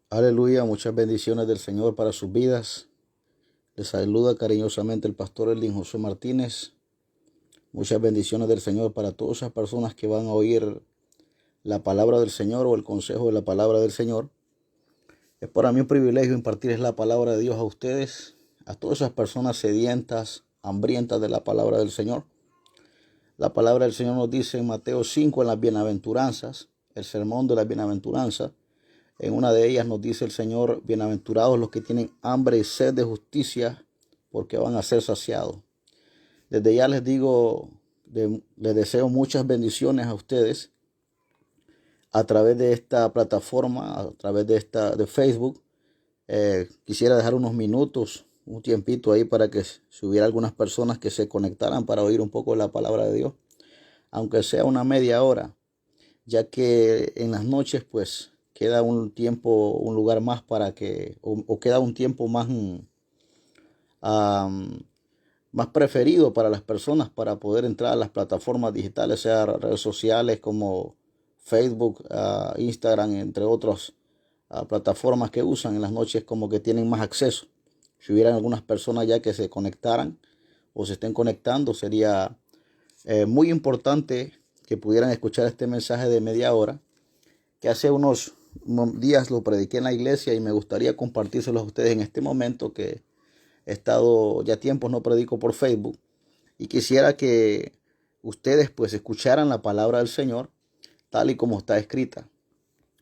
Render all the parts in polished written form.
Aleluya, muchas bendiciones del Señor para sus vidas. Les saluda cariñosamente el pastor Elin José Martínez. Muchas bendiciones del Señor para todas esas personas que van a oír la palabra del Señor o el consejo de la palabra del Señor. Es para mí un privilegio impartirles la palabra de Dios a ustedes, a todas esas personas sedientas, hambrientas de la palabra del Señor. La palabra del Señor nos dice en Mateo 5, en las bienaventuranzas, el sermón de las bienaventuranzas. En una de ellas nos dice el Señor: bienaventurados los que tienen hambre y sed de justicia, porque van a ser saciados. Desde ya les digo, les deseo muchas bendiciones a ustedes a través de esta plataforma, a través de Facebook. Quisiera dejar unos minutos, un tiempito ahí para que si hubiera algunas personas que se conectaran para oír un poco de la palabra de Dios, aunque sea una media hora, ya que en las noches pues queda un tiempo, un lugar más para que, o queda un tiempo más, más preferido para las personas para poder entrar a las plataformas digitales, sea redes sociales como Facebook, Instagram, entre otras plataformas que usan en las noches, como que tienen más acceso. Si hubieran algunas personas ya que se conectaran o se estén conectando, sería muy importante que pudieran escuchar este mensaje de media hora, que hace unos días lo prediqué en la iglesia y me gustaría compartírselos a ustedes en este momento, que he estado ya tiempos no predico por Facebook, y quisiera que ustedes pues escucharan la palabra del Señor tal y como está escrita.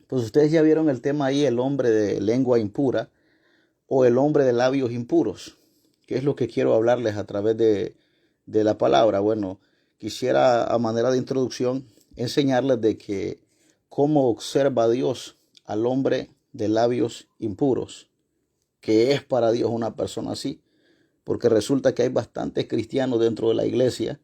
Pues ustedes ya vieron el tema ahí: el hombre de lengua impura o el hombre de labios impuros. ¿Qué es lo que quiero hablarles a través de la palabra? Bueno, quisiera a manera de introducción enseñarles de que cómo observa Dios al hombre de labios impuros, que es para Dios una persona así, porque resulta que hay bastantes cristianos dentro de la iglesia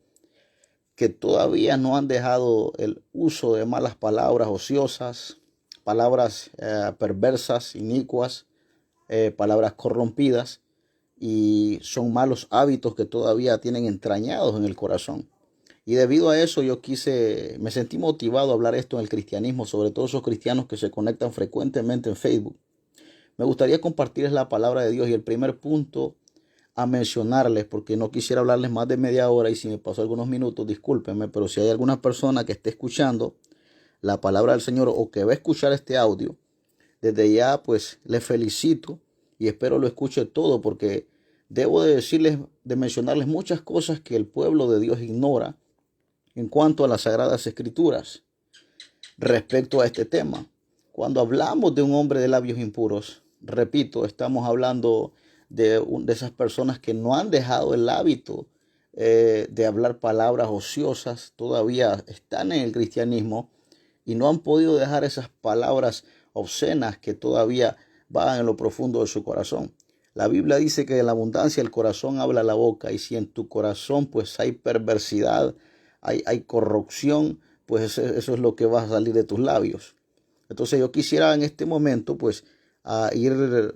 que todavía no han dejado el uso de malas palabras ociosas, palabras perversas, inicuas, palabras corrompidas, y son malos hábitos que todavía tienen entrañados en el corazón. Y debido a eso me sentí motivado a hablar esto en el cristianismo, sobre todo esos cristianos que se conectan frecuentemente en Facebook. Me gustaría compartirles la palabra de Dios, y el primer punto a mencionarles, porque no quisiera hablarles más de media hora y si me pasó algunos minutos, discúlpenme, pero si hay alguna persona que esté escuchando la palabra del Señor o que va a escuchar este audio, desde ya pues les felicito y espero lo escuche todo, porque debo de decirles, de mencionarles muchas cosas que el pueblo de Dios ignora en cuanto a las Sagradas Escrituras respecto a este tema. Cuando hablamos de un hombre de labios impuros, repito, estamos hablando de esas personas que no han dejado el hábito de hablar palabras ociosas, todavía están en el cristianismo y no han podido dejar esas palabras obscenas que todavía van en lo profundo de su corazón. La Biblia dice que de la abundancia del corazón habla la boca, y si en tu corazón pues hay perversidad, hay corrupción, pues eso es lo que va a salir de tus labios. Entonces yo quisiera en este momento pues ir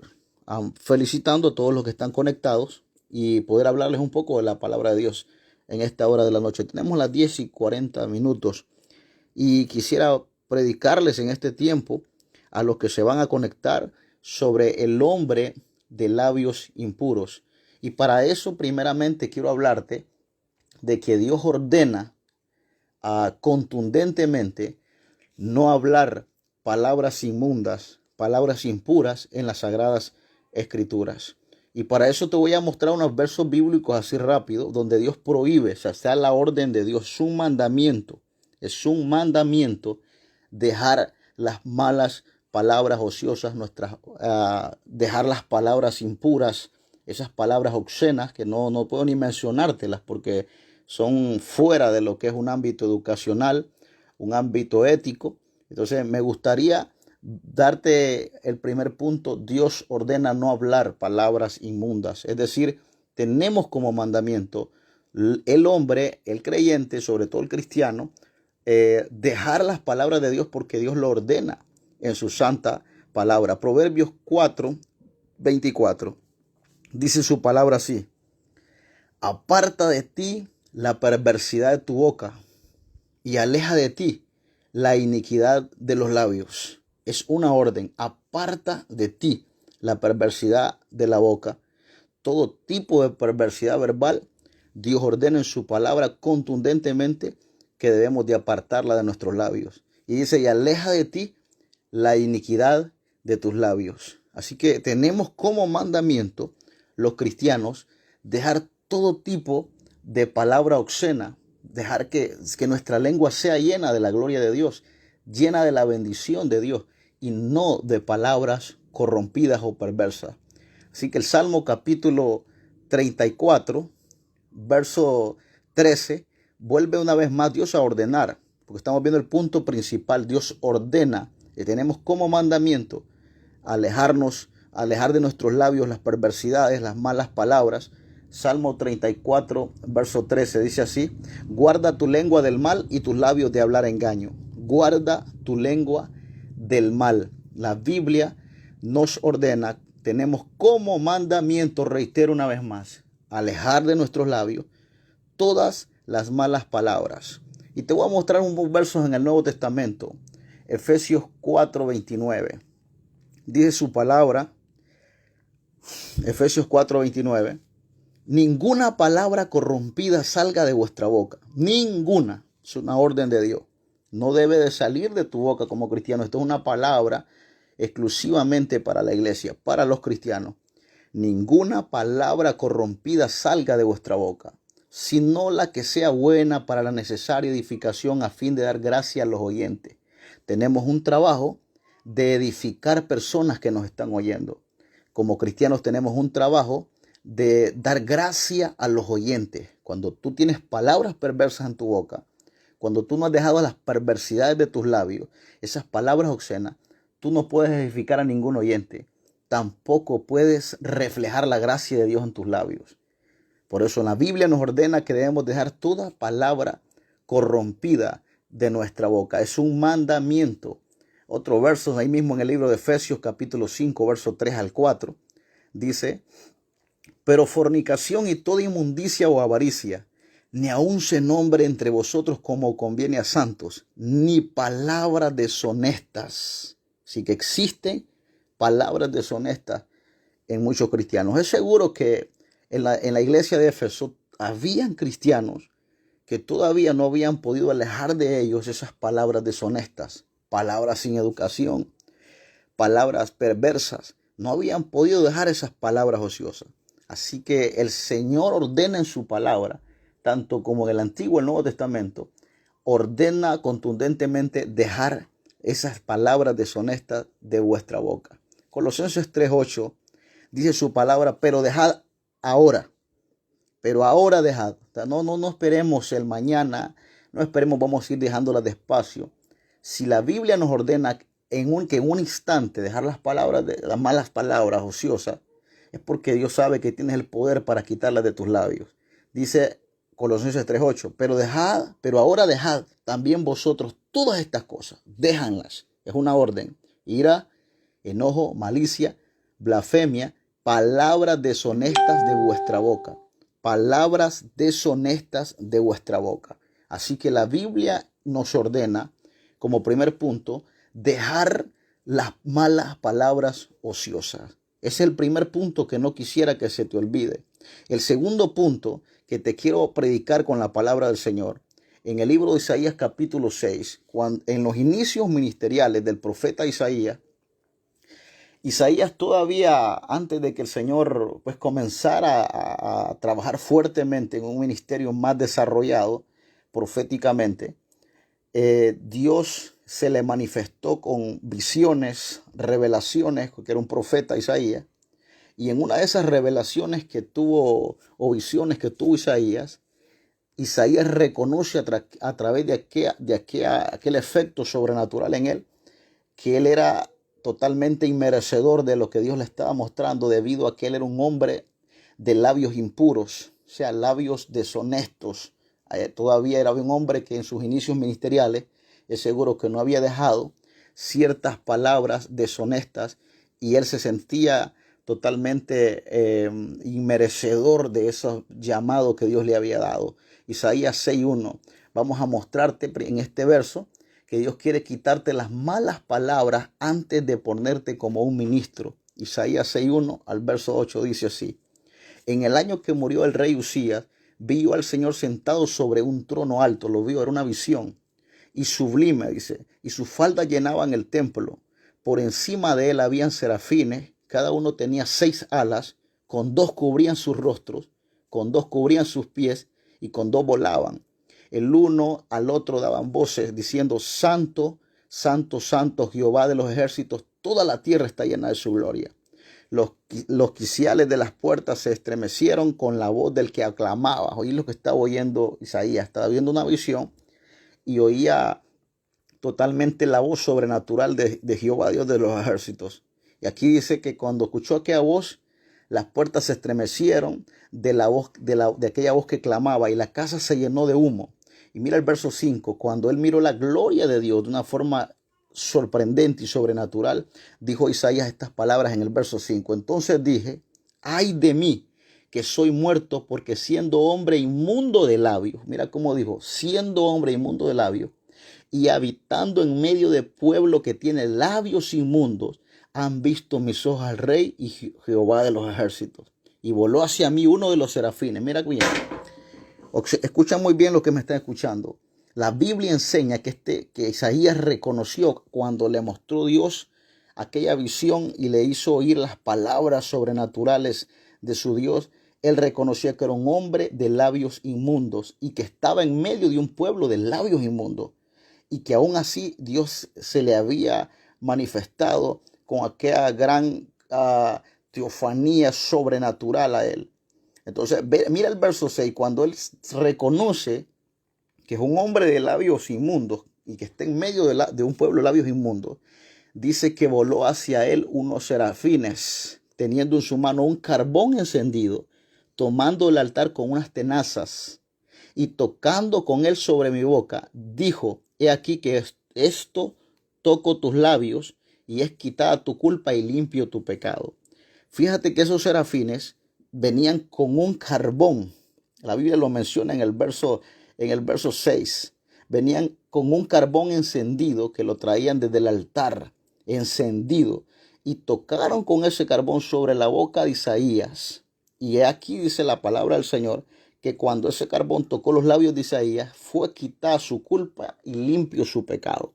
felicitando a todos los que están conectados y poder hablarles un poco de la palabra de Dios en esta hora de la noche. Tenemos las 10:40 y quisiera predicarles en este tiempo a los que se van a conectar sobre el hombre de labios impuros. Y para eso primeramente quiero hablarte de que Dios ordena contundentemente no hablar palabras inmundas, palabras impuras en las Sagradas Escrituras. Y para eso te voy a mostrar unos versos bíblicos así rápido, donde Dios prohíbe, o sea, está la orden de Dios, es un mandamiento dejar las malas palabras ociosas, dejar las palabras impuras, esas palabras obscenas que no puedo ni mencionártelas porque son fuera de lo que es un ámbito educacional, un ámbito ético. Entonces me gustaría darte el primer punto: Dios ordena no hablar palabras inmundas. Es decir, tenemos como mandamiento el hombre, el creyente, sobre todo el cristiano, dejar las palabras de Dios, porque Dios lo ordena en su santa palabra. Proverbios 4:24 dice su palabra así: aparta de ti la perversidad de tu boca y aleja de ti la iniquidad de los labios. Es una orden. Aparta de ti la perversidad de la boca. Todo tipo de perversidad verbal, Dios ordena en su palabra contundentemente que debemos de apartarla de nuestros labios. Y dice, y aleja de ti la iniquidad de tus labios. Así que tenemos como mandamiento los cristianos dejar todo tipo de palabra obscena, dejar que nuestra lengua sea llena de la gloria de Dios, llena de la bendición de Dios y no de palabras corrompidas o perversas. Así que el Salmo capítulo 34, verso 13, vuelve una vez más Dios a ordenar, porque estamos viendo el punto principal. Dios ordena que tenemos como mandamiento alejar de nuestros labios las perversidades, las malas palabras. Salmo 34, verso 13 dice así: guarda tu lengua del mal y tus labios de hablar engaño. Guarda tu lengua del mal. La Biblia nos ordena, tenemos como mandamiento, reitero una vez más, alejar de nuestros labios todas las malas palabras. Y te voy a mostrar unos versos en el Nuevo Testamento. Efesios 4:29. Dice su palabra, Efesios 4:29, ninguna palabra corrompida salga de vuestra boca. Ninguna. Es una orden de Dios. No debe de salir de tu boca como cristiano. Esto es una palabra exclusivamente para la iglesia, para los cristianos. Ninguna palabra corrompida salga de vuestra boca, sino la que sea buena para la necesaria edificación a fin de dar gracia a los oyentes. Tenemos un trabajo de edificar personas que nos están oyendo. Como cristianos tenemos un trabajo de dar gracia a los oyentes. Cuando tú tienes palabras perversas en tu boca, cuando tú no has dejado las perversidades de tus labios, esas palabras obscenas, tú no puedes edificar a ningún oyente. Tampoco puedes reflejar la gracia de Dios en tus labios. Por eso la Biblia nos ordena que debemos dejar toda palabra corrompida de nuestra boca. Es un mandamiento. Otro verso ahí mismo en el libro de Efesios capítulo 5, verso 3 al 4, dice, pero fornicación y toda inmundicia o avaricia, ni aun se nombre entre vosotros como conviene a santos, ni palabras deshonestas. Así que existen palabras deshonestas en muchos cristianos. Es seguro que en la iglesia de Éfeso habían cristianos que todavía no habían podido alejar de ellos esas palabras deshonestas, palabras sin educación, palabras perversas. No habían podido dejar esas palabras ociosas. Así que el Señor ordena en su palabra, tanto como en el Antiguo y el Nuevo Testamento, ordena contundentemente dejar esas palabras deshonestas de vuestra boca. Colosenses 3:8 dice su palabra, pero dejad ahora. Pero ahora dejad. O sea, no esperemos el mañana, no esperemos, vamos a ir dejándola despacio. Si la Biblia nos ordena que en un instante dejar las malas palabras ociosas, es porque Dios sabe que tienes el poder para quitarlas de tus labios. Dice Colosenses 3:8, pero ahora dejad también vosotros todas estas cosas. Déjanlas. Es una orden. Ira, enojo, malicia, blasfemia, palabras deshonestas de vuestra boca. Palabras deshonestas de vuestra boca. Así que la Biblia nos ordena, como primer punto, dejar las malas palabras ociosas. Ese es el primer punto que no quisiera que se te olvide. El segundo punto que te quiero predicar con la palabra del Señor, en el libro de Isaías capítulo 6, en los inicios ministeriales del profeta Isaías todavía antes de que el Señor pues comenzara a trabajar fuertemente en un ministerio más desarrollado proféticamente, Dios se le manifestó con visiones, revelaciones, que era un profeta Isaías, y en una de esas revelaciones que tuvo o visiones que tuvo Isaías reconoce a través de aquel efecto sobrenatural en él, que él era totalmente inmerecedor de lo que Dios le estaba mostrando, debido a que él era un hombre de labios impuros, o sea, labios deshonestos. Todavía era un hombre que en sus inicios ministeriales es seguro que no había dejado ciertas palabras deshonestas, y él se sentía totalmente inmerecedor de esos llamados que Dios le había dado. Isaías 6:1, vamos a mostrarte en este verso que Dios quiere quitarte las malas palabras antes de ponerte como un ministro. Isaías 6:1 al verso 8 dice así: en el año que murió el rey Usías, vi yo al Señor sentado sobre un trono alto. Lo vio, era una visión. Y sublime, dice, y sus faldas llenaban el templo. Por encima de él habían serafines, cada uno tenía 6 alas, con 2 cubrían sus rostros, con 2 cubrían sus pies, y con 2 volaban. El uno al otro daban voces, diciendo: Santo, Santo, Santo, Jehová de los ejércitos, toda la tierra está llena de su gloria. Los quiciales de las puertas se estremecieron con la voz del que aclamaba. Oí lo que estaba oyendo Isaías. Estaba viendo una visión y oía totalmente la voz sobrenatural de Jehová, Dios de los ejércitos. Y aquí dice que cuando escuchó aquella voz, las puertas se estremecieron de la voz de aquella voz que clamaba, y la casa se llenó de humo. Y mira el verso 5, cuando él miró la gloria de Dios de una forma sorprendente y sobrenatural, dijo Isaías estas palabras en el verso 5. Entonces dije: ay de mí, que soy muerto, porque siendo hombre inmundo de labios, mira cómo dijo, siendo hombre inmundo de labios, y habitando en medio de pueblo que tiene labios inmundos, han visto mis ojos al Rey y Jehová de los ejércitos. Y voló hacia mí uno de los serafines. Mira bien, escucha muy bien lo que me están escuchando. La Biblia enseña que Isaías reconoció cuando le mostró Dios aquella visión y le hizo oír las palabras sobrenaturales de su Dios. Él reconocía que era un hombre de labios inmundos y que estaba en medio de un pueblo de labios inmundos, y que aún así Dios se le había manifestado con aquella gran teofanía sobrenatural a él. Entonces, mira el verso 6, cuando él reconoce que es un hombre de labios inmundos y que está en medio de un pueblo de labios inmundos, dice que voló hacia él unos serafines, teniendo en su mano un carbón encendido, tomando el altar con unas tenazas y tocando con él sobre mi boca, dijo: he aquí que esto toco tus labios, y es quitada tu culpa y limpio tu pecado. Fíjate que esos serafines venían con un carbón. La Biblia lo menciona en el verso 6. Venían con un carbón encendido que lo traían desde el altar, encendido, y tocaron con ese carbón sobre la boca de Isaías. Y aquí dice la palabra del Señor que cuando ese carbón tocó los labios de Isaías, fue quitada su culpa y limpio su pecado.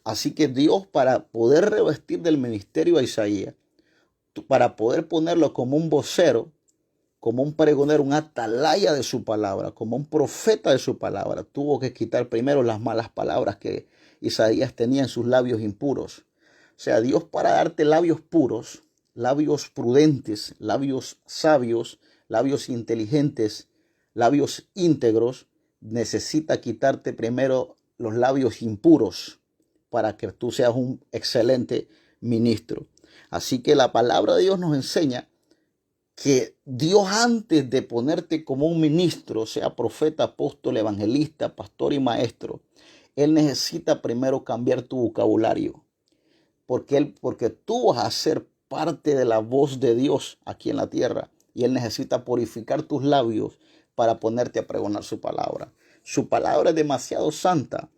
Así que Dios, para poder revestir del ministerio a Isaías, para poder ponerlo como un vocero, como un pregonero, un atalaya de su palabra, como un profeta de su palabra, tuvo que quitar primero las malas palabras que Isaías tenía en sus labios impuros. O sea, Dios, para darte labios puros, labios prudentes, labios sabios, labios inteligentes, labios íntegros, necesita quitarte primero los labios impuros para que tú seas un excelente ministro. Así que la palabra de Dios nos enseña que Dios, antes de ponerte como un ministro, sea profeta, apóstol, evangelista, pastor y maestro, Él necesita primero cambiar tu vocabulario, porque tú vas a ser parte de la voz de Dios aquí en la tierra, y Él necesita purificar tus labios para ponerte a pregonar su palabra. Su palabra es demasiado santa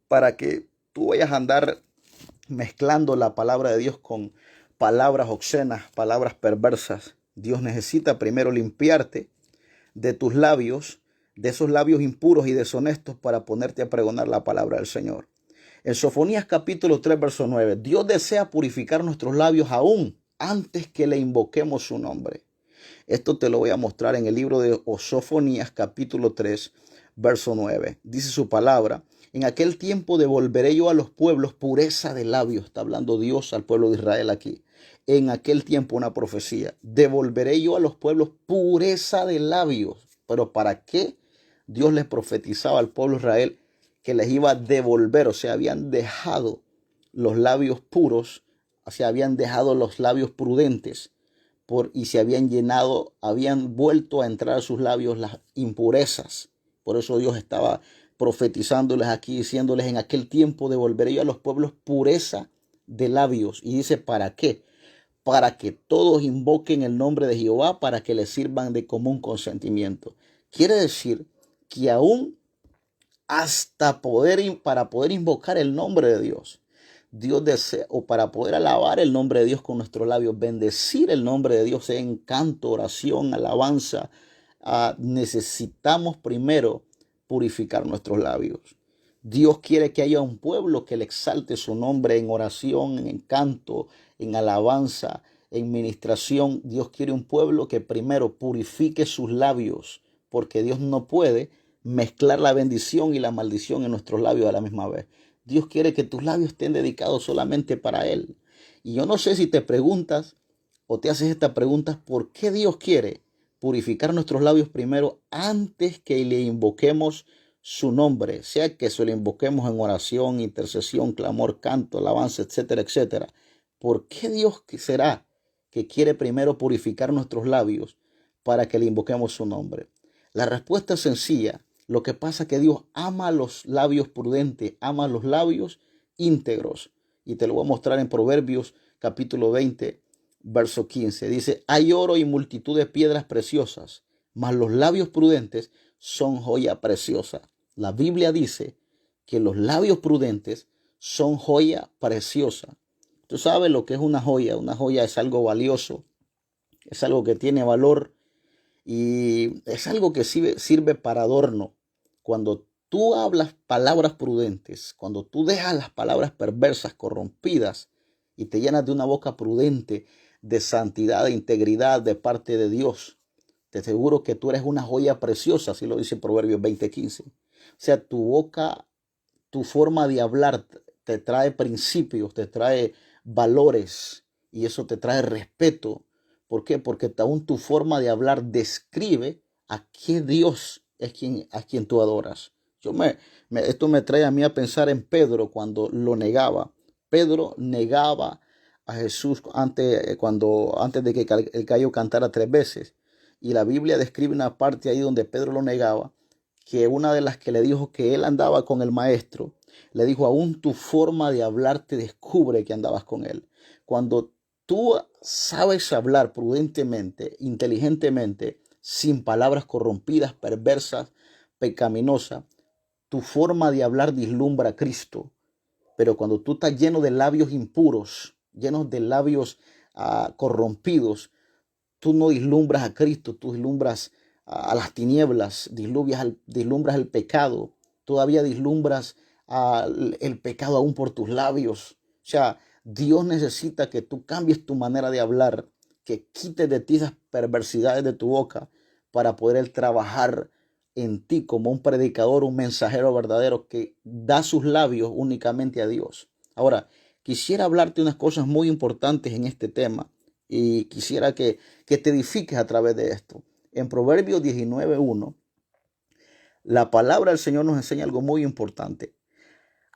para que tú vayas a andar mezclando la palabra de Dios con palabras obscenas, palabras perversas. Dios necesita primero limpiarte de tus labios, de esos labios impuros y deshonestos, para ponerte a pregonar la palabra del Señor. En Sofonías capítulo 3, verso 9, Dios desea purificar nuestros labios aún antes que le invoquemos su nombre. Esto te lo voy a mostrar en el libro de Sofonías capítulo 3, verso 9. Dice su palabra: en aquel tiempo devolveré yo a los pueblos pureza de labios. Está hablando Dios al pueblo de Israel aquí. En aquel tiempo, una profecía. Devolveré yo a los pueblos pureza de labios. ¿Pero para qué Dios les profetizaba al pueblo de Israel que les iba a devolver? O sea, habían dejado los labios puros, o sea, habían dejado los labios prudentes y se habían llenado, habían vuelto a entrar a sus labios las impurezas. Por eso Dios estaba profetizándoles aquí, diciéndoles: en aquel tiempo devolveré yo a los pueblos pureza de labios. Y dice: ¿para qué? Para que todos invoquen el nombre de Jehová, para que les sirvan de común consentimiento. Quiere decir que aún hasta para poder invocar el nombre de Dios. Dios desea, o para poder alabar el nombre de Dios con nuestros labios, bendecir el nombre de Dios en canto, oración, alabanza. Necesitamos primero purificar nuestros labios. Dios quiere que haya un pueblo que le exalte su nombre en oración, en canto, en alabanza, en ministración. Dios quiere un pueblo que primero purifique sus labios, porque Dios no puede mezclar la bendición y la maldición en nuestros labios a la misma vez. Dios quiere que tus labios estén dedicados solamente para Él. Y yo no sé si te preguntas o te haces esta pregunta, ¿por qué Dios quiere purificar nuestros labios primero antes que le invoquemos su nombre? Sea que se lo invoquemos en oración, intercesión, clamor, canto, alabanza, etcétera, etcétera. ¿Por qué Dios será que quiere primero purificar nuestros labios para que le invoquemos su nombre? La respuesta es sencilla. Lo que pasa es que Dios ama los labios prudentes, ama los labios íntegros. Y te lo voy a mostrar en Proverbios capítulo 20, verso 15. Dice, hay oro y multitud de piedras preciosas, mas los labios prudentes son joya preciosa. La Biblia dice que los labios prudentes son joya preciosa. Tú sabes lo que es una joya. Una joya es algo valioso, es algo que tiene valor y es algo que sirve para adorno. Cuando tú hablas palabras prudentes, cuando tú dejas las palabras perversas, corrompidas y te llenas de una boca prudente, de santidad, de integridad de parte de Dios, te aseguro que tú eres una joya preciosa, así lo dice Proverbios 20:15. O sea, tu boca, tu forma de hablar te trae principios, te trae valores y eso te trae respeto. ¿Por qué? Porque aún tu forma de hablar describe a qué Dios es a quien tú adoras. Esto me trae a mí a pensar en Pedro cuando lo negaba. Pedro negaba a Jesús antes de que el gallo cantara 3 veces. Y la Biblia describe una parte ahí donde Pedro lo negaba, que una de las que le dijo que él andaba con el maestro, le dijo, aún tu forma de hablar te descubre que andabas con él. Cuando tú sabes hablar prudentemente, inteligentemente, sin palabras corrompidas, perversas, pecaminosas, tu forma de hablar vislumbra a Cristo. Pero cuando tú estás lleno de labios impuros, llenos de labios corrompidos, tú no vislumbras a Cristo, tú vislumbras a las tinieblas, vislumbras el pecado, todavía vislumbras el pecado aún por tus labios. O sea, Dios necesita que tú cambies tu manera de hablar, que quites de ti esas perversidades de tu boca para poder trabajar en ti como un predicador, un mensajero verdadero que da sus labios únicamente a Dios. Ahora, quisiera hablarte unas cosas muy importantes en este tema y quisiera que te edifiques a través de esto. En Proverbios 19:1, la palabra del Señor nos enseña algo muy importante.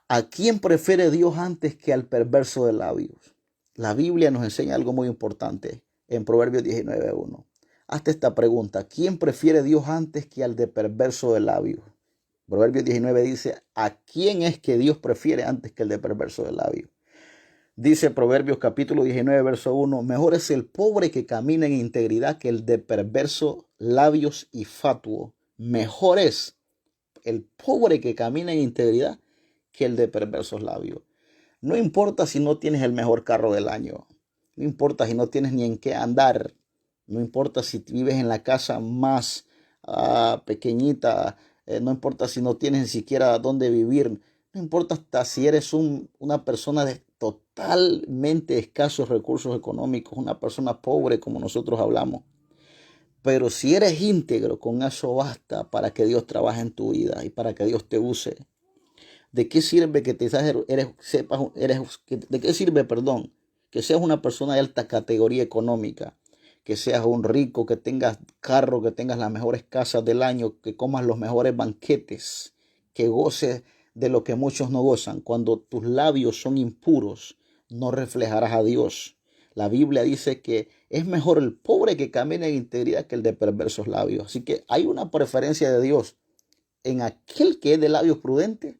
¿A quién prefiere Dios antes que al perverso de labios? La Biblia nos enseña algo muy importante en Proverbios 19:1. Hazte esta pregunta. ¿Quién prefiere Dios antes que al de perverso de labios? Proverbios 19 dice, ¿a quién es que Dios prefiere antes que el de perverso de labios? Dice Proverbios capítulo 19, verso 1, mejor es el pobre que camina en integridad que el de perverso labios y fatuo. Mejor es el pobre que camina en integridad que el de perversos labios. No importa si no tienes el mejor carro del año. No importa si no tienes ni en qué andar. No importa si vives en la casa más pequeñita. No importa si no tienes ni siquiera dónde vivir. No importa hasta si eres una persona de totalmente escasos recursos económicos, una persona pobre como nosotros hablamos. Pero si eres íntegro, con eso basta para que Dios trabaje en tu vida y para que Dios te use. ¿De qué sirve que te de qué sirve, que seas una persona de alta categoría económica, que seas un rico, que tengas carro, que tengas las mejores casas del año, que comas los mejores banquetes, que goces de lo que muchos no gozan? Cuando tus labios son impuros, no reflejarás a Dios. La Biblia dice que es mejor el pobre que camina en integridad que el de perversos labios. Así que hay una preferencia de Dios en aquel que es de labios prudentes,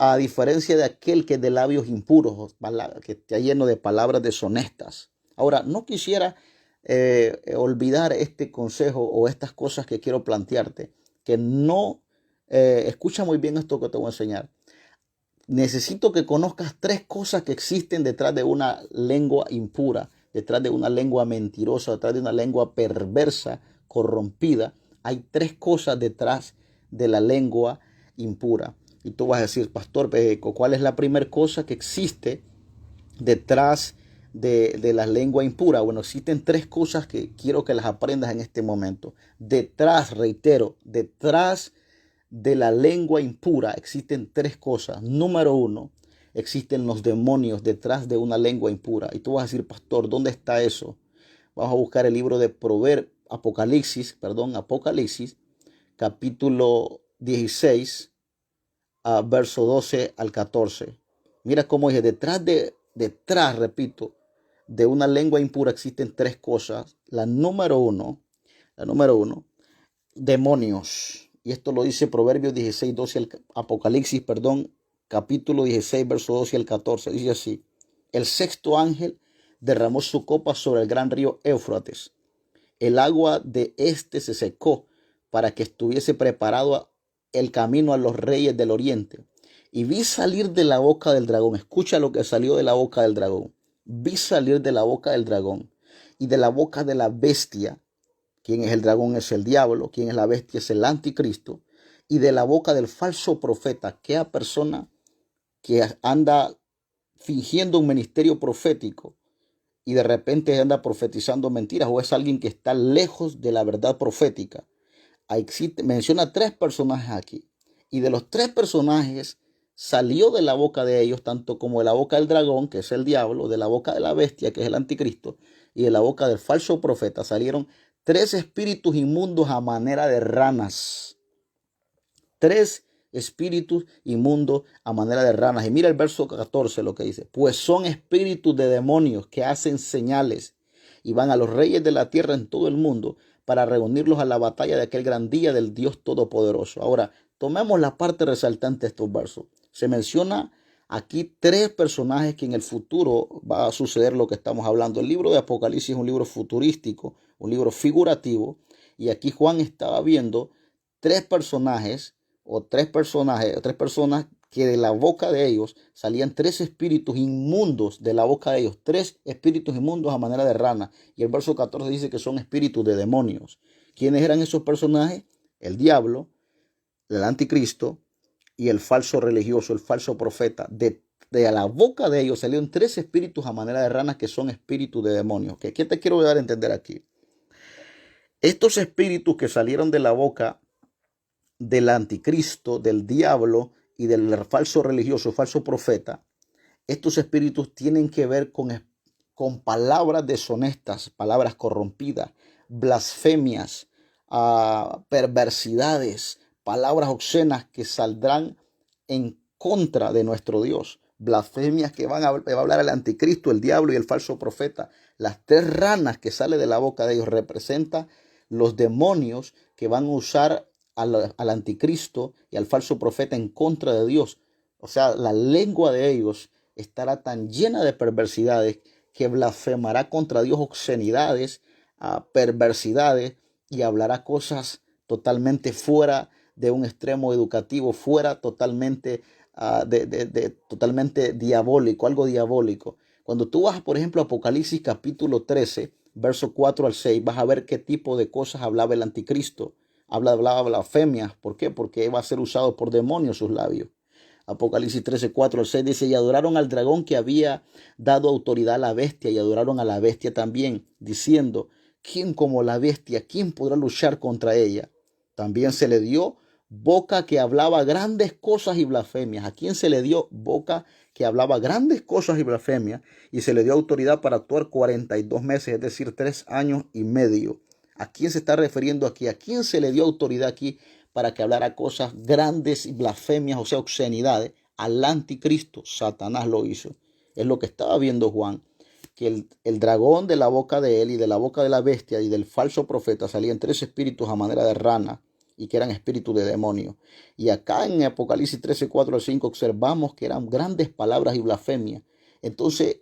a diferencia de aquel que es de labios impuros, que está lleno de palabras deshonestas. Ahora, no quisiera olvidar este consejo o estas cosas que quiero plantearte, que no escucha muy bien esto que te voy a enseñar. Necesito que conozcas tres cosas que existen detrás de una lengua impura, detrás de una lengua mentirosa, detrás de una lengua perversa, corrompida. Hay tres cosas detrás de la lengua impura. Y tú vas a decir, pastor, ¿cuál es la primera cosa que existe detrás de la lengua impura? Bueno, existen tres cosas que quiero que las aprendas en este momento. Detrás, reitero, detrás de la lengua impura existen tres cosas. Número uno, existen los demonios detrás de una lengua impura. Y tú vas a decir, pastor, ¿dónde está eso? Vamos a buscar el libro de Apocalipsis, capítulo 16, verso 12 al 14. Mira cómo dije, detrás, repito, de una lengua impura existen tres cosas. La número uno, demonios. Y esto lo dice Proverbios 16, 12 Apocalipsis, capítulo 16, verso 12 al 14. Dice así: el sexto ángel derramó su copa sobre el gran río Éufrates. El agua de este se secó para que estuviese preparado el camino a los reyes del oriente. Y vi salir de la boca del dragón. Escucha lo que salió de la boca del dragón. Vi salir de la boca del dragón y de la boca de la bestia. ¿Quién es el dragón? Es el diablo. ¿Quién es la bestia? Es el anticristo. Y de la boca del falso profeta, aquella persona que anda fingiendo un ministerio profético y de repente anda profetizando mentiras, o es alguien que está lejos de la verdad profética. Menciona tres personajes aquí. Y de los tres personajes salió de la boca de ellos, tanto como de la boca del dragón, que es el diablo, de la boca de la bestia, que es el anticristo, y de la boca del falso profeta, salieron tres espíritus inmundos a manera de ranas. Tres espíritus inmundos a manera de ranas. Y mira el verso 14 lo que dice: pues son espíritus de demonios que hacen señales y van a los reyes de la tierra en todo el mundo para reunirlos a la batalla de aquel gran día del Dios Todopoderoso. Ahora, tomemos la parte resaltante de estos versos. Se menciona aquí tres personajes que en el futuro va a suceder lo que estamos hablando. El libro de Apocalipsis es un libro futurístico, un libro figurativo, y aquí Juan estaba viendo tres personas que de la boca de ellos salían tres espíritus inmundos de la boca de ellos, tres espíritus inmundos a manera de rana. Y el verso 14 dice que son espíritus de demonios. ¿Quiénes eran esos personajes? El diablo, el anticristo y el falso religioso, el falso profeta. De la boca de ellos salieron tres espíritus a manera de ranas que son espíritus de demonios. ¿Qué te quiero dar a entender aquí? Estos espíritus que salieron de la boca del anticristo, del diablo y del falso religioso, falso profeta, estos espíritus tienen que ver con palabras deshonestas, palabras corrompidas, blasfemias, perversidades, palabras obscenas que saldrán en contra de nuestro Dios. Blasfemias que va a hablar el anticristo, el diablo y el falso profeta. Las tres ranas que salen de la boca de ellos representan los demonios que van a usar al anticristo y al falso profeta en contra de Dios. O sea, la lengua de ellos estará tan llena de perversidades que blasfemará contra Dios obscenidades, perversidades, y hablará cosas totalmente fuera de un extremo educativo, fuera totalmente, totalmente diabólico, algo diabólico. Cuando tú vas, por ejemplo, a Apocalipsis capítulo 13, verso 4 al 6, vas a ver qué tipo de cosas hablaba el anticristo. Hablaba blasfemias. ¿Por qué? Porque va a ser usado por demonios sus labios. Apocalipsis 13, 4 al 6 dice: y adoraron al dragón que había dado autoridad a la bestia, y adoraron a la bestia también, diciendo: ¿quién como la bestia? ¿Quién podrá luchar contra ella? También se le dio boca que hablaba grandes cosas y blasfemias. ¿A quién se le dio boca que hablaba grandes cosas y blasfemias? Y se le dio autoridad para actuar 42 meses, es decir, 3 años y medio. ¿A quién se está refiriendo aquí? ¿A quién se le dio autoridad aquí para que hablara cosas grandes y blasfemias, o sea, obscenidades? Al anticristo. Satanás lo hizo. Es lo que estaba viendo Juan, que el dragón de la boca de él y de la boca de la bestia y del falso profeta salían tres espíritus a manera de rana, y que eran espíritus de demonio. Y acá en Apocalipsis 13, 4 al 5 observamos que eran grandes palabras y blasfemias. Entonces,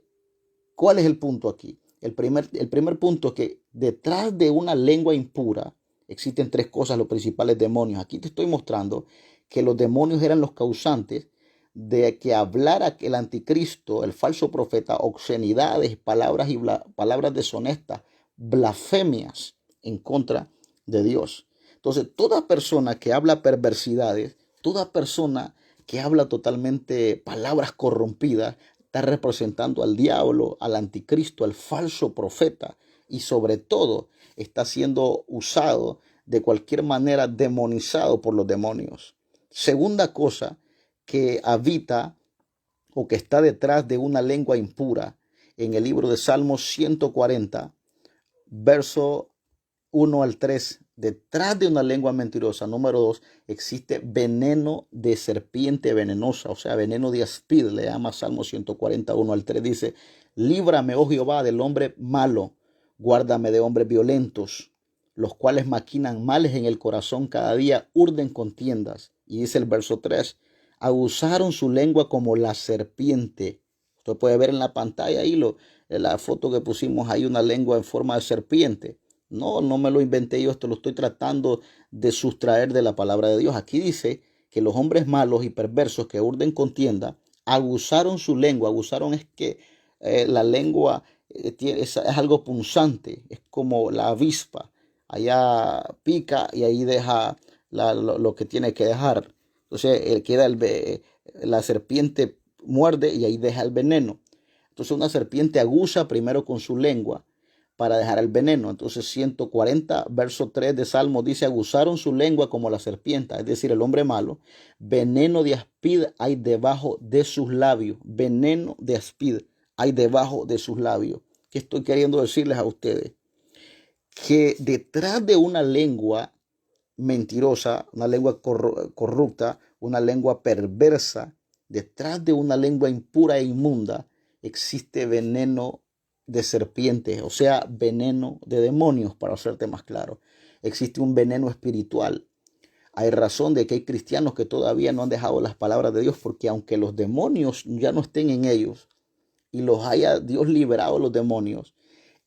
¿cuál es el punto aquí? El primer punto es que detrás de una lengua impura existen tres cosas, los principales demonios. Aquí te estoy mostrando que los demonios eran los causantes de que hablara el anticristo, el falso profeta, obscenidades, palabras palabras deshonestas, blasfemias en contra de Dios. Entonces, toda persona que habla perversidades, toda persona que habla totalmente palabras corrompidas, está representando al diablo, al anticristo, al falso profeta, y sobre todo está siendo usado de cualquier manera, demonizado por los demonios. Segunda cosa que habita o que está detrás de una lengua impura, en el libro de Salmos 140, verso 1 al 3, detrás de una lengua mentirosa, número 2, existe veneno de serpiente venenosa, o sea, veneno de áspid, le llama Salmo 141 al 3, dice: líbrame, oh Jehová, del hombre malo, guárdame de hombres violentos, los cuales maquinan males en el corazón, cada día urden contiendas. Y dice el verso 3, aguzaron su lengua como la serpiente. Usted puede ver en la pantalla ahí la foto que pusimos ahí, una lengua en forma de serpiente. No me lo inventé yo, esto lo estoy tratando de sustraer de la palabra de Dios. Aquí dice que los hombres malos y perversos que urden contienda aguzaron su lengua. Aguzaron es que la lengua es algo punzante, es como la avispa. Allá pica y ahí deja lo que tiene que dejar. Entonces queda la serpiente muerde y ahí deja el veneno. Entonces una serpiente aguza primero con su lengua para dejar el veneno. Entonces 140 verso 3 de Salmo dice: aguzaron su lengua como la serpiente, es decir, el hombre malo. Veneno de áspid hay debajo de sus labios. Veneno de áspid hay debajo de sus labios. ¿Qué estoy queriendo decirles a ustedes? Que detrás de una lengua mentirosa, una lengua corrupta, una lengua perversa, detrás de una lengua impura e inmunda, existe veneno de serpientes, o sea, veneno de demonios, para hacerte más claro. Existe un veneno espiritual. Hay razón de que hay cristianos que todavía no han dejado las palabras de Dios, porque aunque los demonios ya no estén en ellos y los haya Dios liberado los demonios,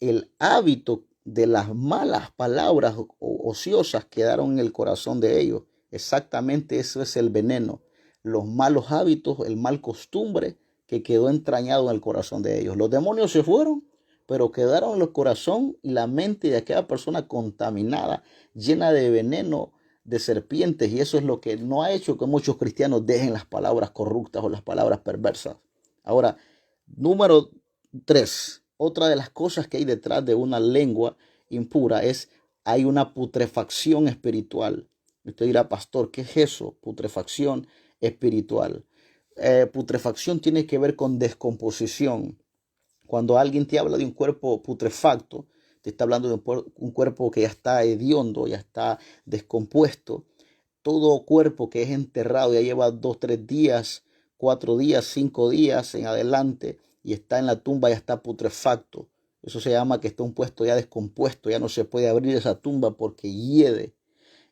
el hábito de las malas palabras ociosas quedaron en el corazón de ellos. Exactamente eso es el veneno. Los malos hábitos, el mal costumbre que quedó entrañado en el corazón de ellos. Los demonios se fueron, pero quedaron en el corazón y la mente de aquella persona contaminada, llena de veneno de serpientes. Y eso es lo que no ha hecho que muchos cristianos dejen las palabras corruptas o las palabras perversas. Ahora, número 3. Otra de las cosas que hay detrás de una lengua impura es: hay una putrefacción espiritual. Usted dirá: pastor, ¿qué es eso? Putrefacción espiritual. Putrefacción tiene que ver con descomposición. Cuando alguien te habla de un cuerpo putrefacto, te está hablando de un cuerpo que ya está hediondo, ya está descompuesto. Todo cuerpo que es enterrado ya lleva 2, 3 días, 4 días, 5 días en adelante y está en la tumba, ya está putrefacto. Eso se llama que está un puesto ya descompuesto, ya no se puede abrir esa tumba porque hiede.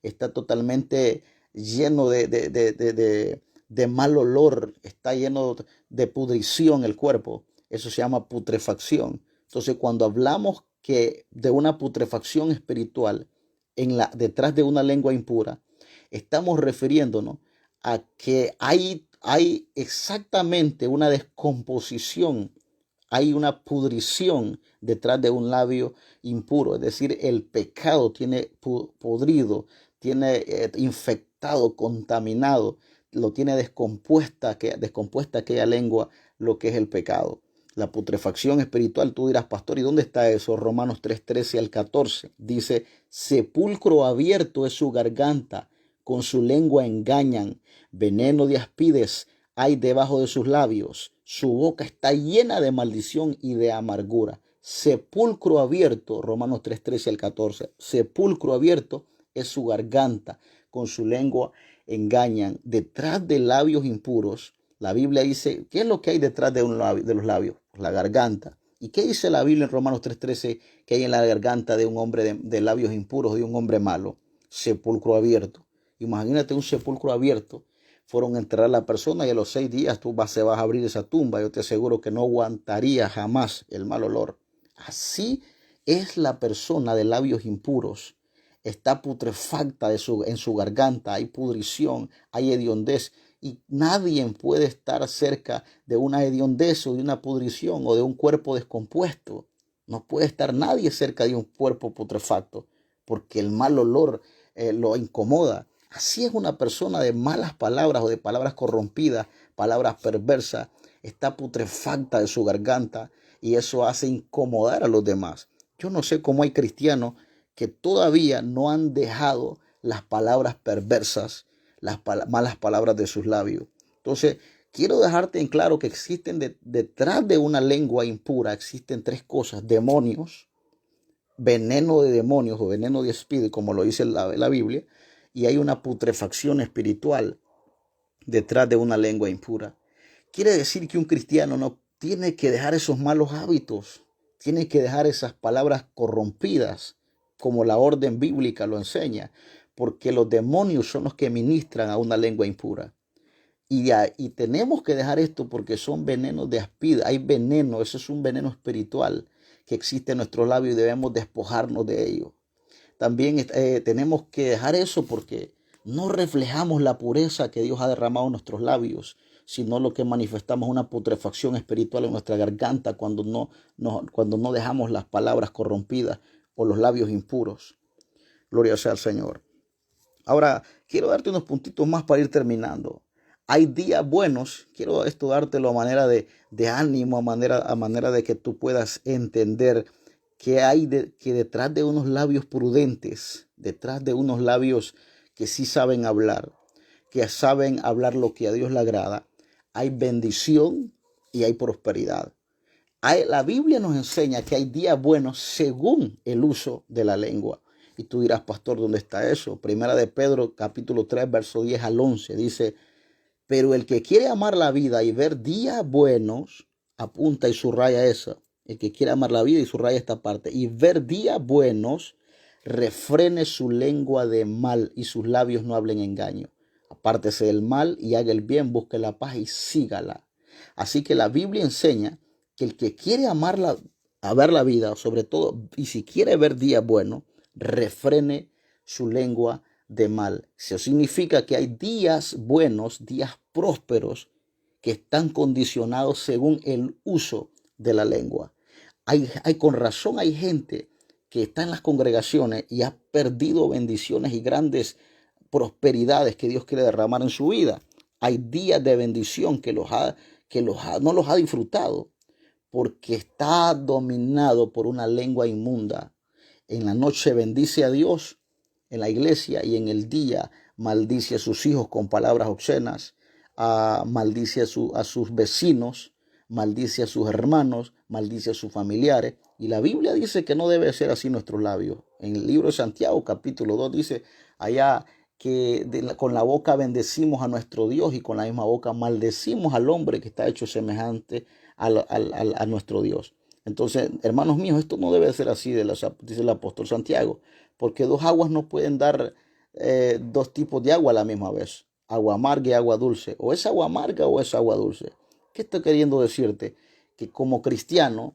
Está totalmente lleno de mal olor, está lleno de pudrición el cuerpo. Eso se llama putrefacción. Entonces, cuando hablamos que de una putrefacción espiritual detrás de una lengua impura, estamos refiriéndonos a que hay exactamente una descomposición, hay una pudrición detrás de un labio impuro. Es decir, el pecado tiene podrido, tiene infectado, contaminado, lo tiene descompuesta aquella lengua, lo que es el pecado. La putrefacción espiritual, tú dirás: pastor, ¿y dónde está eso? Romanos 3:13 al 14 dice: sepulcro abierto es su garganta, con su lengua engañan, veneno de aspides hay debajo de sus labios, su boca está llena de maldición y de amargura. Sepulcro abierto, Romanos 3:13 al 14, sepulcro abierto es su garganta, con su lengua engañan. Detrás de labios impuros, la Biblia dice: ¿qué es lo que hay detrás de los labios? La garganta. ¿Y qué dice la Biblia en Romanos 3:13 que hay en la garganta de un hombre de labios impuros, de un hombre malo? Sepulcro abierto. Imagínate un sepulcro abierto. Fueron a enterrar a la persona y a los 6 días se vas a abrir esa tumba. Yo te aseguro que no aguantaría jamás el mal olor. Así es la persona de labios impuros. está putrefacta en su garganta, hay pudrición, hay hediondez. Y nadie puede estar cerca de una hediondez o de una pudrición o de un cuerpo descompuesto. No puede estar nadie cerca de un cuerpo putrefacto porque el mal olor lo incomoda. Así es una persona de malas palabras o de palabras corrompidas, palabras perversas, está putrefacta de su garganta y eso hace incomodar a los demás. Yo no sé cómo hay cristianos que todavía no han dejado las palabras perversas, malas palabras de sus labios. Entonces, quiero dejarte en claro que existen detrás de una lengua impura, existen tres cosas: demonios, veneno de demonios o veneno de espíritu, como lo dice la Biblia, y hay una putrefacción espiritual detrás de una lengua impura. Quiere decir que un cristiano no tiene que dejar esos malos hábitos, tiene que dejar esas palabras corrompidas, como la orden bíblica lo enseña, porque los demonios son los que ministran a una lengua impura. Y tenemos que dejar esto porque son venenos de aspida. Hay veneno, eso es un veneno espiritual que existe en nuestros labios y debemos despojarnos de ello. También tenemos que dejar eso porque no reflejamos la pureza que Dios ha derramado en nuestros labios, sino lo que manifestamos es una putrefacción espiritual en nuestra garganta cuando no dejamos las palabras corrompidas o los labios impuros. Gloria sea al Señor. Ahora, quiero darte unos puntitos más para ir terminando. Hay días buenos, quiero esto dártelo a manera de ánimo, a manera de que tú puedas entender que que detrás de unos labios prudentes, detrás de unos labios que sí saben hablar, que saben hablar lo que a Dios le agrada, hay bendición y hay prosperidad. La Biblia nos enseña que hay días buenos según el uso de la lengua. Y tú dirás, pastor, ¿dónde está eso? Primera de Pedro, capítulo 3, verso 10 al 11, dice: pero el que quiere amar la vida y ver días buenos, apunta y subraya eso. El que quiere amar la vida y subraya esta parte. Y ver días buenos, refrene su lengua de mal y sus labios no hablen engaño. Apártese del mal y haga el bien, busque la paz y sígala. Así que la Biblia enseña que el que quiere a ver la vida, sobre todo, y si quiere ver días buenos, refrene su lengua de mal. Eso significa que hay días buenos, días prósperos, que están condicionados según el uso de la lengua. Con razón hay gente que está en las congregaciones y ha perdido bendiciones y grandes prosperidades que Dios quiere derramar en su vida. Hay días de bendición que no los ha disfrutado porque está dominado por una lengua inmunda. En la noche bendice a Dios en la iglesia y en el día maldice a sus hijos con palabras obscenas, maldice a sus vecinos, maldice a sus hermanos, maldice a sus familiares. Y la Biblia dice que no debe ser así nuestros labios. En el libro de Santiago, capítulo 2, dice allá que con la boca bendecimos a nuestro Dios y con la misma boca maldecimos al hombre que está hecho semejante a nuestro Dios. Entonces, hermanos míos, esto no debe ser así, dice el apóstol Santiago, porque dos aguas no pueden dar dos tipos de agua a la misma vez: agua amarga y agua dulce. O es agua amarga o es agua dulce. ¿Qué estoy queriendo decirte? Que como cristiano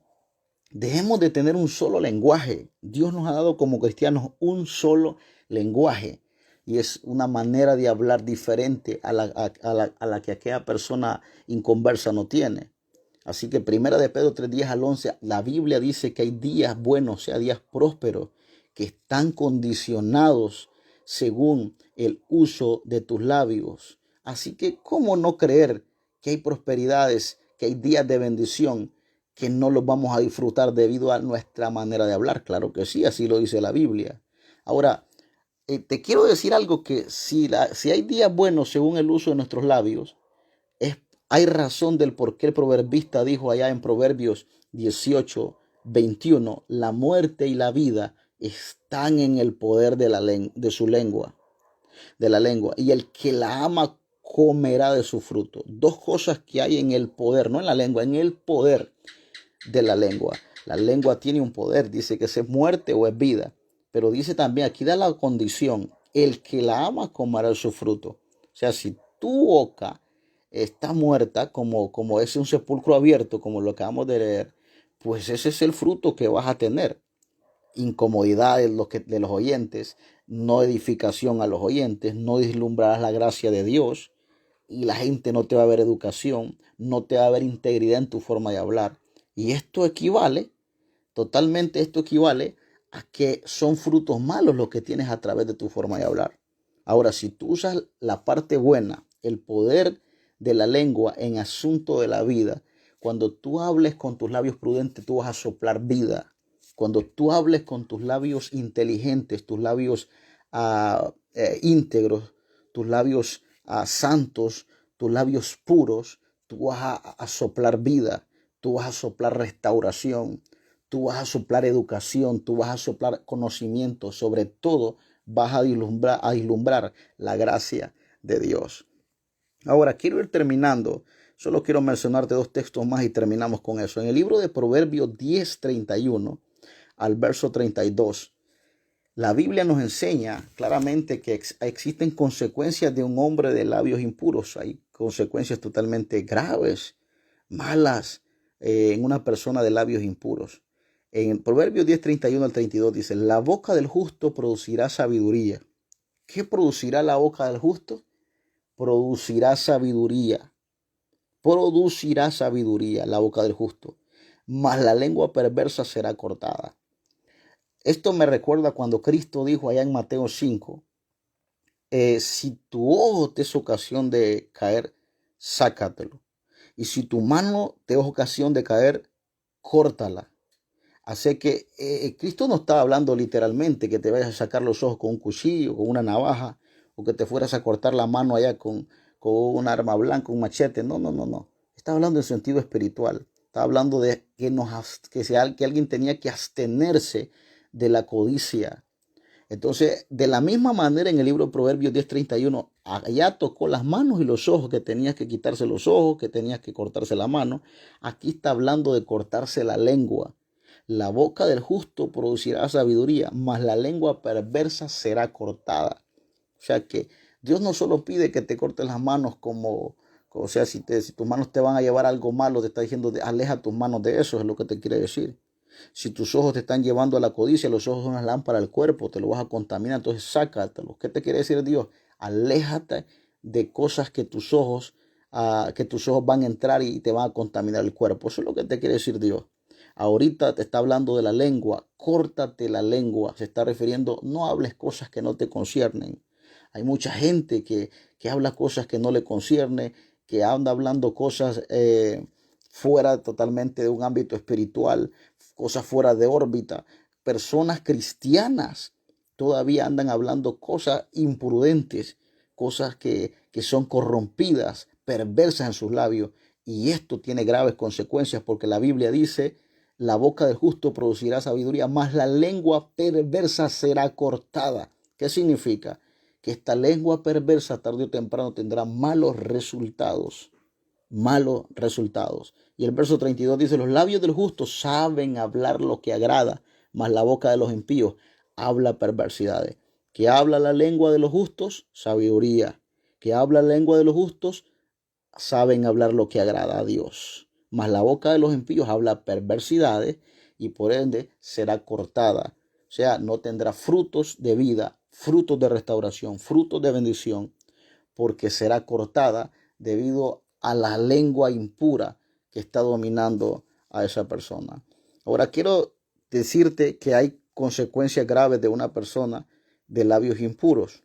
dejemos de tener un solo lenguaje. Dios nos ha dado como cristianos un solo lenguaje. Y es una manera de hablar diferente a la que aquella persona inconversa no tiene. Así que Primera de Pedro 3, 10 al 11, la Biblia dice que hay días buenos, o sea, días prósperos, que están condicionados según el uso de tus labios. Así que, ¿cómo no creer que hay prosperidades, que hay días de bendición, que no los vamos a disfrutar debido a nuestra manera de hablar? Claro que sí, así lo dice la Biblia. Ahora, te quiero decir algo, que si hay días buenos según el uso de nuestros labios, hay razón del por qué el proverbista dijo allá en Proverbios 18, 21, la muerte y la vida están en el poder de su lengua, de la lengua, y el que la ama comerá de su fruto. Dos cosas que hay en el poder, no en la lengua, en el poder de la lengua. La lengua tiene un poder, dice que es muerte o es vida, pero dice también, aquí da la condición: el que la ama comerá de su fruto. O sea, si tu boca está muerta, como es un sepulcro abierto, como lo acabamos de leer, pues ese es el fruto que vas a tener. incomodidad de los oyentes, no edificación a los oyentes, no vislumbrarás la gracia de Dios y la gente no te va a ver educación, no te va a ver integridad en tu forma de hablar. Y esto equivale a que son frutos malos los que tienes a través de tu forma de hablar. Ahora, si tú usas la parte buena, el poder de la lengua en asunto de la vida, cuando tú hables con tus labios prudentes, tú vas a soplar vida. Cuando tú hables con tus labios inteligentes, tus labios íntegros, tus labios santos, tus labios puros, tú vas a soplar vida, tú vas a soplar restauración, tú vas a soplar educación, tú vas a soplar conocimiento, sobre todo vas a vislumbrar la gracia de Dios. Ahora, quiero ir terminando. Solo quiero mencionarte 2 textos más y terminamos con eso. En el libro de Proverbios 10:31 al verso 32, la Biblia nos enseña claramente que existen consecuencias de un hombre de labios impuros. Hay consecuencias totalmente graves, malas, en una persona de labios impuros. En Proverbios 10:31 al 32 dice, la boca del justo producirá sabiduría. ¿Qué producirá la boca del justo? Producirá sabiduría. Producirá sabiduría la boca del justo, mas la lengua perversa será cortada. Esto me recuerda cuando Cristo dijo allá en Mateo 5, si tu ojo te es ocasión de caer, sácatelo. Y si tu mano te es ocasión de caer, córtala. Así que Cristo no está hablando literalmente que te vayas a sacar los ojos con un cuchillo, con una navaja, o que te fueras a cortar la mano allá con un arma blanca, un machete. No, no, no, no. Está hablando en sentido espiritual. Está hablando de que alguien tenía que abstenerse de la codicia. Entonces, de la misma manera en el libro de Proverbios 10:31, allá tocó las manos y los ojos, que tenías que quitarse los ojos, que tenías que cortarse la mano. Aquí está hablando de cortarse la lengua. La boca del justo producirá sabiduría, mas la lengua perversa será cortada. O sea que Dios no solo pide que te cortes las manos o sea, si tus manos te van a llevar a algo malo, te está diciendo, aleja tus manos de eso, es lo que te quiere decir. Si tus ojos te están llevando a la codicia, los ojos son una lámpara al cuerpo, te lo vas a contaminar, entonces sácatelos. ¿Qué te quiere decir Dios? Aléjate de cosas que tus ojos van a entrar y te van a contaminar el cuerpo. Eso es lo que te quiere decir Dios. Ahorita te está hablando de la lengua, córtate la lengua. Se está refiriendo, no hables cosas que no te conciernen. Hay mucha gente que habla cosas que no le conciernen, que anda hablando cosas fuera totalmente de un ámbito espiritual, cosas fuera de órbita. Personas cristianas todavía andan hablando cosas imprudentes, cosas que son corrompidas, perversas en sus labios. Y esto tiene graves consecuencias porque la Biblia dice, la boca del justo producirá sabiduría, mas la lengua perversa será cortada. ¿Qué significa? Que esta lengua perversa tarde o temprano tendrá malos resultados. Malos resultados. Y el verso 32 dice, los labios del justo saben hablar lo que agrada, mas la boca de los impíos habla perversidades. ¿Qué habla la lengua de los justos? Sabiduría. ¿Qué habla la lengua de los justos? Saben hablar lo que agrada a Dios. Mas la boca de los impíos habla perversidades y por ende será cortada. O sea, no tendrá frutos de vida, frutos de restauración, frutos de bendición, porque será cortada debido a la lengua impura que está dominando a esa persona. Ahora quiero decirte que hay consecuencias graves de una persona de labios impuros.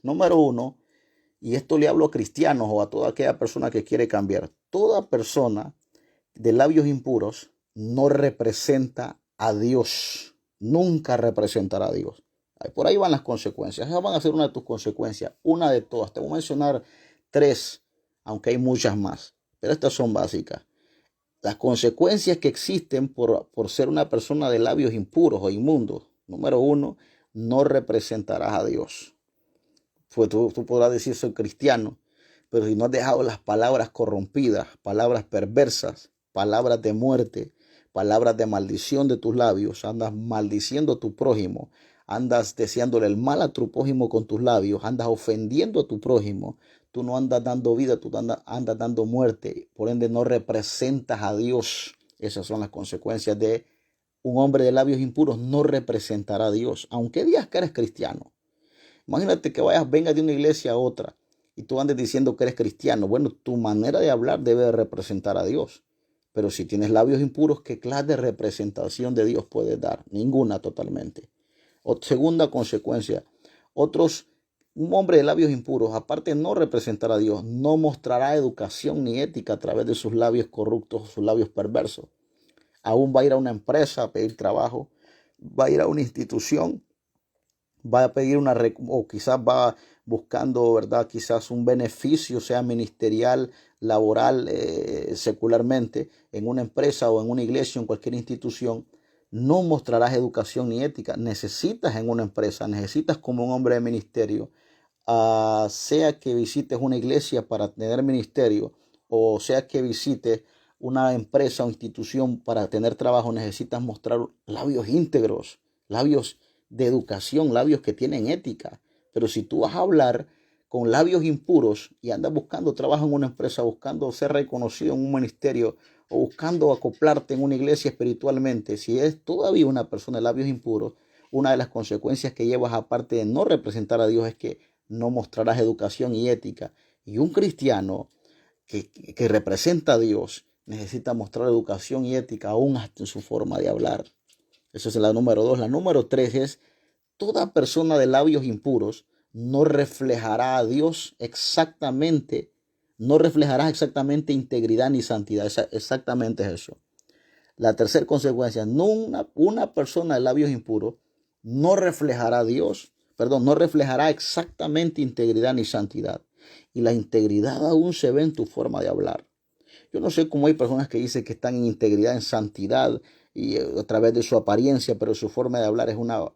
Número 1, y esto le hablo a cristianos o a toda aquella persona que quiere cambiar. Toda persona de labios impuros no representa a Dios. Nunca representará a Dios. Por ahí van las consecuencias. Esas van a ser una de tus consecuencias. Una de todas. Te voy a mencionar 3, aunque hay muchas más. Pero estas son básicas. Las consecuencias que existen por ser una persona de labios impuros o inmundos. Número 1, no representarás a Dios. Pues tú podrás decir soy cristiano, pero si no has dejado las palabras corrompidas, palabras perversas, palabras de muerte, palabras de maldición de tus labios, andas maldiciendo a tu prójimo, andas deseándole el mal a tu prójimo con tus labios, andas ofendiendo a tu prójimo, tú no andas dando vida, tú andas dando muerte, por ende no representas a Dios. Esas son las consecuencias de un hombre de labios impuros no representará a Dios, aunque digas que eres cristiano. Imagínate que vengas de una iglesia a otra y tú andes diciendo que eres cristiano. Bueno, tu manera de hablar debe de representar a Dios. Pero si tienes labios impuros, ¿qué clase de representación de Dios puedes dar? Ninguna totalmente. Segunda consecuencia, un hombre de labios impuros, aparte de no representar a Dios, no mostrará educación ni ética a través de sus labios corruptos o sus labios perversos. Aún va a ir a una empresa a pedir trabajo, va a ir a una institución, va a pedir o quizás va buscando, ¿verdad? Quizás un beneficio, sea ministerial, laboral, secularmente, en una empresa o en una iglesia o en cualquier institución. No mostrarás educación ni ética. Necesitas en una empresa, necesitas como un hombre de ministerio, sea que visites una iglesia para tener ministerio, o sea que visites una empresa o institución para tener trabajo, necesitas mostrar labios íntegros, labios de educación, labios que tienen ética. Pero si tú vas a hablar con labios impuros y andas buscando trabajo en una empresa, buscando ser reconocido en un ministerio o buscando acoplarte en una iglesia espiritualmente, si eres todavía una persona de labios impuros, una de las consecuencias que llevas, aparte de no representar a Dios, es que no mostrarás educación y ética. Y un cristiano que representa a Dios necesita mostrar educación y ética aún hasta en su forma de hablar. Esa es la número 2. La número 3 es: toda persona de labios impuros no reflejará a Dios exactamente, no reflejará exactamente integridad ni santidad. Exactamente es eso. La tercera consecuencia, una persona de labios impuros no reflejará a Dios, no reflejará exactamente integridad ni santidad. Y la integridad aún se ve en tu forma de hablar. Yo no sé cómo hay personas que dicen que están en integridad, en santidad, y a través de su apariencia, pero su forma de hablar es una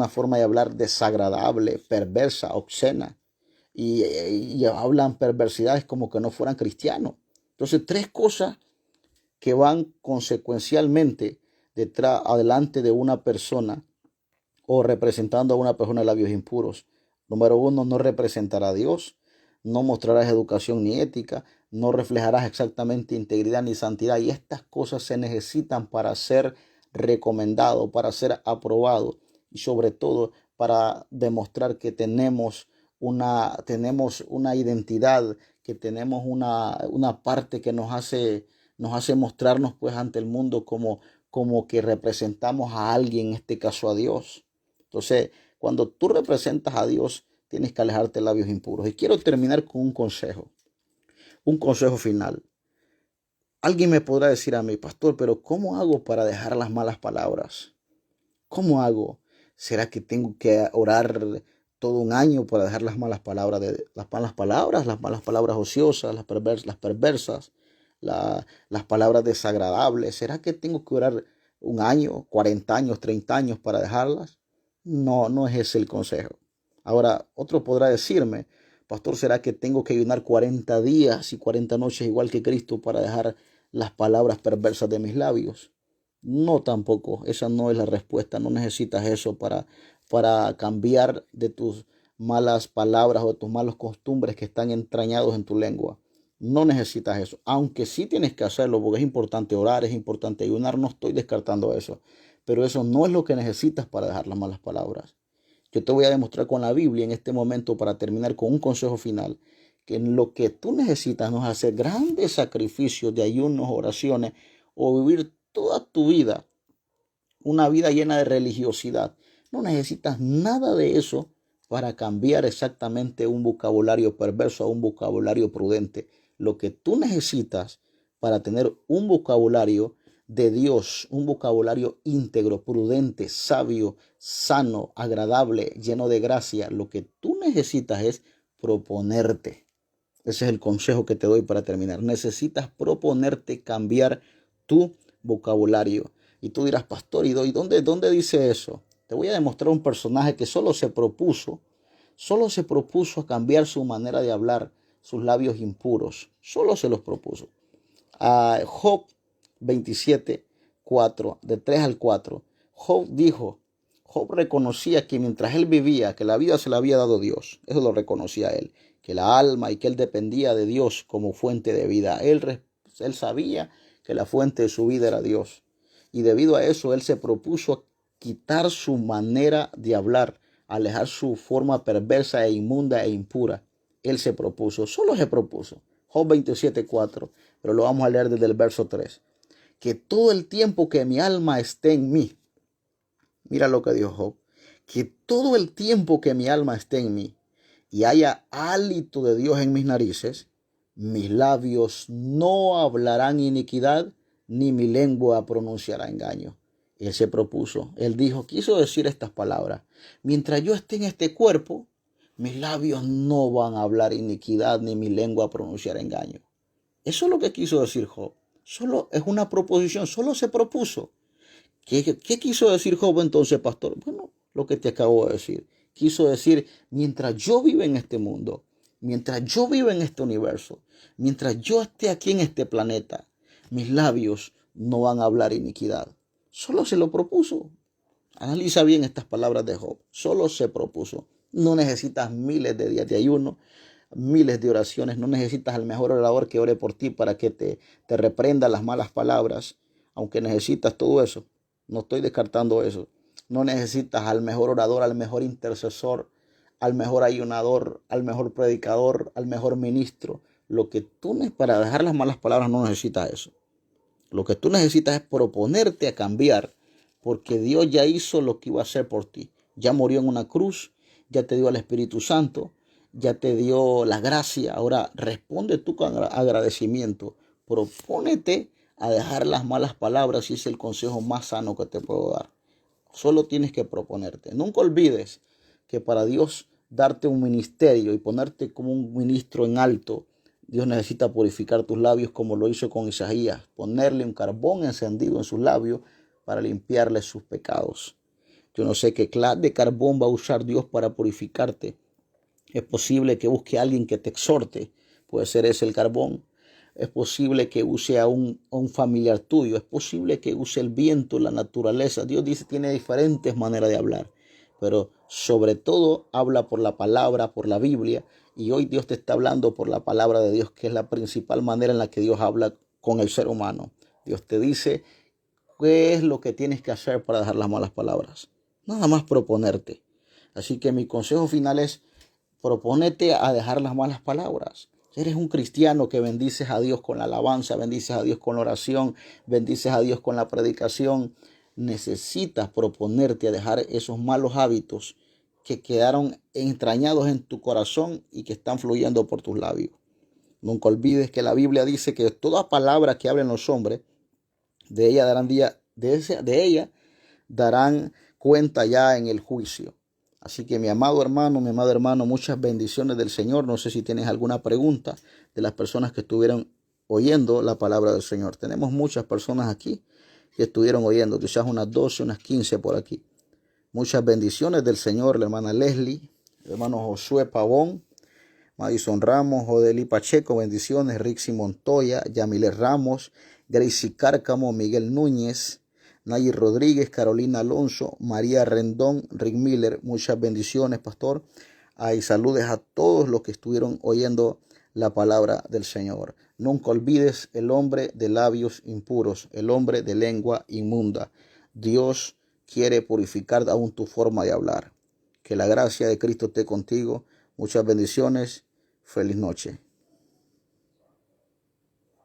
forma de hablar desagradable, perversa, obscena. Y hablan perversidades como que no fueran cristianos. Entonces, 3 cosas que van consecuencialmente adelante de una persona o representando a una persona de labios impuros. Número 1, no representará a Dios, no mostrarás educación ni ética, no reflejarás exactamente integridad ni santidad. Y estas cosas se necesitan para ser recomendado, para ser aprobado y sobre todo para demostrar que tenemos una identidad, que tenemos una parte que nos hace mostrarnos pues ante el mundo como que representamos a alguien, en este caso a Dios. Entonces, cuando tú representas a Dios, tienes que alejarte de labios impuros. Y quiero terminar con un consejo final. Alguien me podrá decir a mí: pastor, pero ¿cómo hago para dejar las malas palabras? ¿Cómo hago? ¿Será que tengo que orar todo un año para dejar las malas palabras, las malas palabras ociosas, las perversas, las palabras desagradables? ¿Será que tengo que orar un año, 40 años, 30 años para dejarlas? No, no es ese el consejo. Ahora, otro podrá decirme: pastor, ¿será que tengo que ayunar 40 días y 40 noches igual que Cristo para dejar las palabras perversas de mis labios? No, tampoco. Esa no es la respuesta. No necesitas eso para cambiar de tus malas palabras o de tus malas costumbres que están entrañados en tu lengua. No necesitas eso. Aunque sí tienes que hacerlo porque es importante orar, es importante ayunar. No estoy descartando eso. Pero eso no es lo que necesitas para dejar las malas palabras. Yo te voy a demostrar con la Biblia en este momento, para terminar con un consejo final, que en lo que tú necesitas no es hacer grandes sacrificios de ayunos, oraciones o vivir toda tu vida una vida llena de religiosidad. No necesitas nada de eso para cambiar exactamente un vocabulario perverso a un vocabulario prudente. Lo que tú necesitas para tener un vocabulario de Dios, un vocabulario íntegro, prudente, sabio, sano, agradable, lleno de gracia, lo que tú necesitas es proponerte. Ese es el consejo que te doy para terminar. Necesitas proponerte cambiar tu vocabulario. Y tú dirás: pastor, ¿y dónde dice eso? Te voy a demostrar un personaje que solo se propuso a cambiar su manera de hablar, sus labios impuros. Solo se los propuso. A Job 27, 4, de 3 al 4. Job reconocía que mientras él vivía, que la vida se la había dado Dios. Eso lo reconocía él. Que la alma y que él dependía de Dios como fuente de vida. Él sabía que la fuente de su vida era Dios. Y debido a eso, él se propuso quitar su manera de hablar, alejar su forma perversa e inmunda e impura. Él se propuso, solo se propuso. Job 27:4, pero lo vamos a leer desde el verso 3. Que todo el tiempo que mi alma esté en mí, mira lo que dijo Job, que todo el tiempo que mi alma esté en mí y haya hálito de Dios en mis narices, mis labios no hablarán iniquidad, ni mi lengua pronunciará engaño. Él se propuso, él dijo, quiso decir estas palabras: mientras yo esté en este cuerpo, mis labios no van a hablar iniquidad, ni mi lengua a pronunciar engaño. Eso es lo que quiso decir Job. Solo es una proposición, solo se propuso. ¿Qué quiso decir Job entonces, pastor? Bueno, lo que te acabo de decir. Quiso decir, mientras yo viva en este mundo, mientras yo viva en este universo, mientras yo esté aquí en este planeta, mis labios no van a hablar iniquidad. Solo se lo propuso. Analiza bien estas palabras de Job. Solo se propuso. No necesitas miles de días de ayuno, miles de oraciones. No necesitas al mejor orador que ore por ti para que te reprenda las malas palabras. Aunque necesitas todo eso. No estoy descartando eso. No necesitas al mejor orador, al mejor intercesor, al mejor ayunador, al mejor predicador, al mejor ministro. Lo que tú para dejar las malas palabras no necesitas eso. Lo que tú necesitas es proponerte a cambiar, porque Dios ya hizo lo que iba a hacer por ti. Ya murió en una cruz, ya te dio el Espíritu Santo, ya te dio la gracia. Ahora responde tú con agradecimiento. Propónete a dejar las malas palabras y es el consejo más sano que te puedo dar. Solo tienes que proponerte. Nunca olvides que para Dios darte un ministerio y ponerte como un ministro en alto, Dios necesita purificar tus labios como lo hizo con Isaías, ponerle un carbón encendido en sus labios para limpiarle sus pecados. Yo no sé qué clase de carbón va a usar Dios para purificarte. Es posible que busque a alguien que te exhorte, puede ser ese el carbón. Es posible que use a un familiar tuyo, es posible que use el viento, la naturaleza. Dios dice, tiene diferentes maneras de hablar, pero sobre todo habla por la palabra, por la Biblia. Y hoy Dios te está hablando por la palabra de Dios, que es la principal manera en la que Dios habla con el ser humano. Dios te dice qué es lo que tienes que hacer para dejar las malas palabras. Nada más proponerte. Así que mi consejo final es: propónete a dejar las malas palabras. Eres un cristiano que bendices a Dios con la alabanza, bendices a Dios con la oración, bendices a Dios con la predicación. Necesitas proponerte a dejar esos malos hábitos que quedaron entrañados en tu corazón y que están fluyendo por tus labios. Nunca olvides que la Biblia dice que toda palabra que hablen los hombres, de ella darán cuenta ya en el juicio. Así que mi amado hermano, muchas bendiciones del Señor. No sé si tienes alguna pregunta de las personas que estuvieron oyendo la palabra del Señor. Tenemos muchas personas aquí que estuvieron oyendo, quizás unas 12, unas 15 por aquí. Muchas bendiciones del Señor, la hermana Leslie, el hermano Josué Pavón, Madison Ramos, Odeli Pacheco, bendiciones, Rixi Montoya, Yamile Ramos, Gracie Cárcamo, Miguel Núñez, Nayir Rodríguez, Carolina Alonso, María Rendón, Rick Miller. Muchas bendiciones, pastor. Y saludes a todos los que estuvieron oyendo la palabra del Señor. Nunca olvides el hombre de labios impuros, el hombre de lengua inmunda. Dios quiere purificar aún tu forma de hablar. Que la gracia de Cristo esté contigo. Muchas bendiciones. Feliz noche.